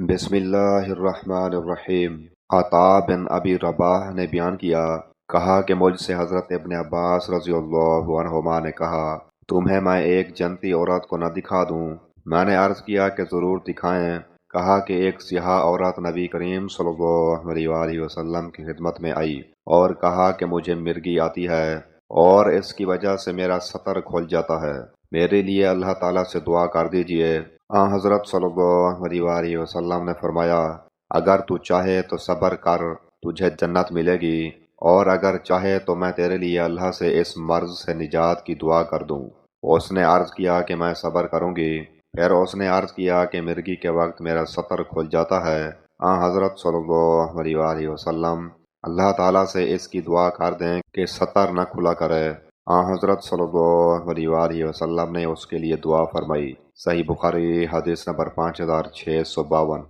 بسم اللہ الرحمن الرحیم۔ عطا بن ابی رباح نے بیان کہا کہ مجھ سے حضرت ابن عباس رضی اللہ عنہما نے کہا، تمہیں میں ایک جنتی عورت کو نہ دکھا دوں؟ میں نے عرض کیا کہ ضرور دکھائیں۔ کہا کہ ایک سیاہ عورت نبی کریم صلی اللہ علیہ وآلہ وسلم کی خدمت میں آئی اور کہا کہ مجھے مرگی آتی ہے اور اس کی وجہ سے میرا سطر کھل جاتا ہے، میرے لیے اللہ تعالیٰ سے دعا کر دیجئے۔ حضرت صلی اللہ علیہ وآلہ وسلم نے فرمایا، اگر تو چاہے تو صبر کر، تجھے جنت ملے گی، اور اگر چاہے تو میں تیرے لیے اللہ سے اس مرض سے نجات کی دعا کر دوں۔ اس نے عرض کیا کہ میں صبر کروں گی۔ پھر اس نے عرض کیا کہ مرگی کے وقت میرا سطر کھل جاتا ہے۔ حضرت صلی اللہ علیہ وآلہ وسلم اللہ تعالیٰ سے اس کی دعا کر دیں کہ سطر نہ کھلا کرے۔ حضرت صلی اللہ علیہ وآلہ وسلم نے اس کے لیے دعا فرمائی۔ صحیح بخاری حدیث نمبر 5652۔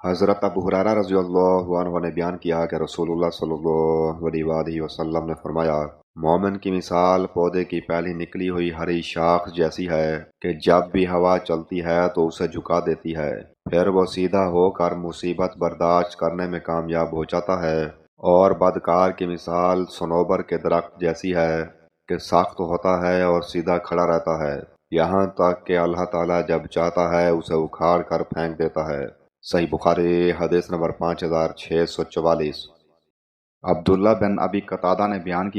حضرت ابو ہریرہ رضی اللہ عنہ نے بیان کہ رسول اللہ صلی اللہ علیہ وآلہ وسلم نے فرمایا، مومن کی مثال پودے کی پہلی نکلی ہوئی ہری شاخ جیسی ہے کہ جب بھی ہوا چلتی ہے تو اسے جھکا دیتی ہے، پھر وہ سیدھا ہو کر مصیبت برداشت کرنے میں کامیاب ہو جاتا ہے۔ اور بدکار کی مثال صنوبر کے درخت جیسی ہے کہ سخت ہوتا ہے اور سیدھا کھڑا رہتا ہے، یہاں تک کہ اللہ تعالیٰ جب چاہتا ہے اسے اکھاڑ کر پھینک دیتا ہے۔ صحیح بخاری حدیث نمبر 5644۔ عبداللہ بن ابی قتادہ نے بیان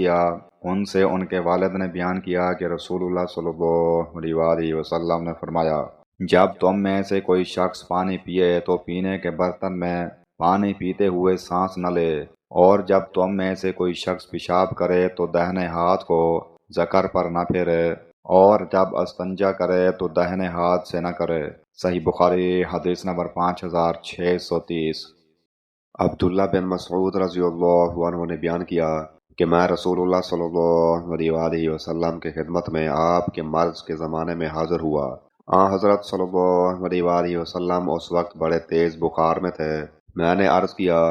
ان سے ان کے والد نے بیان کہ رسول اللہ صلی اللہ علیہ وآلہ وسلم نے فرمایا، جب تم میں سے کوئی شخص پانی پیے تو پینے کے برتن میں پانی پیتے ہوئے سانس نہ لے، اور جب تم میں سے کوئی شخص پیشاب کرے تو دہنے ہاتھ کو ذکر پر نہ پھیرے، اور جب استنجا کرے تو دہنے ہاتھ سے نہ کرے۔ صحیح بخاری حدیث نمبر 5630۔ عبداللہ بن مسعود رضی اللہ عنہ نے بیان کہ میں رسول اللہ صلی اللہ علیہ وآلہ وسلم کی خدمت میں آپ کے مرض کے زمانے میں حاضر ہوا۔ حضرت صلی اللہ علیہ وآلہ وسلم اس وقت بڑے تیز بخار میں تھے۔ میں نے عرض کیا،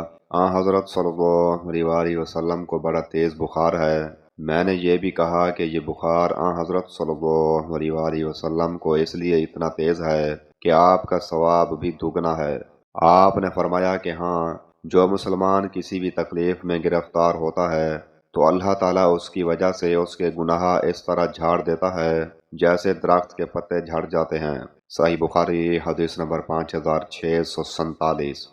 حضرت صلی اللہ علیہ وآلہ وسلم کو بڑا تیز بخار ہے۔ میں نے یہ بھی کہا کہ یہ بخار حضرت صلی اللہ علیہ وآلہ وسلم کو اس لیے اتنا تیز ہے کہ آپ کا ثواب بھی دگنا ہے۔ آپ نے فرمایا کہ ہاں، جو مسلمان کسی بھی تکلیف میں گرفتار ہوتا ہے تو اللہ تعالیٰ اس کی وجہ سے اس کے گناہ اس طرح جھاڑ دیتا ہے جیسے درخت کے پتے جھڑ جاتے ہیں۔ صحیح بخاری حدیث نمبر 5647۔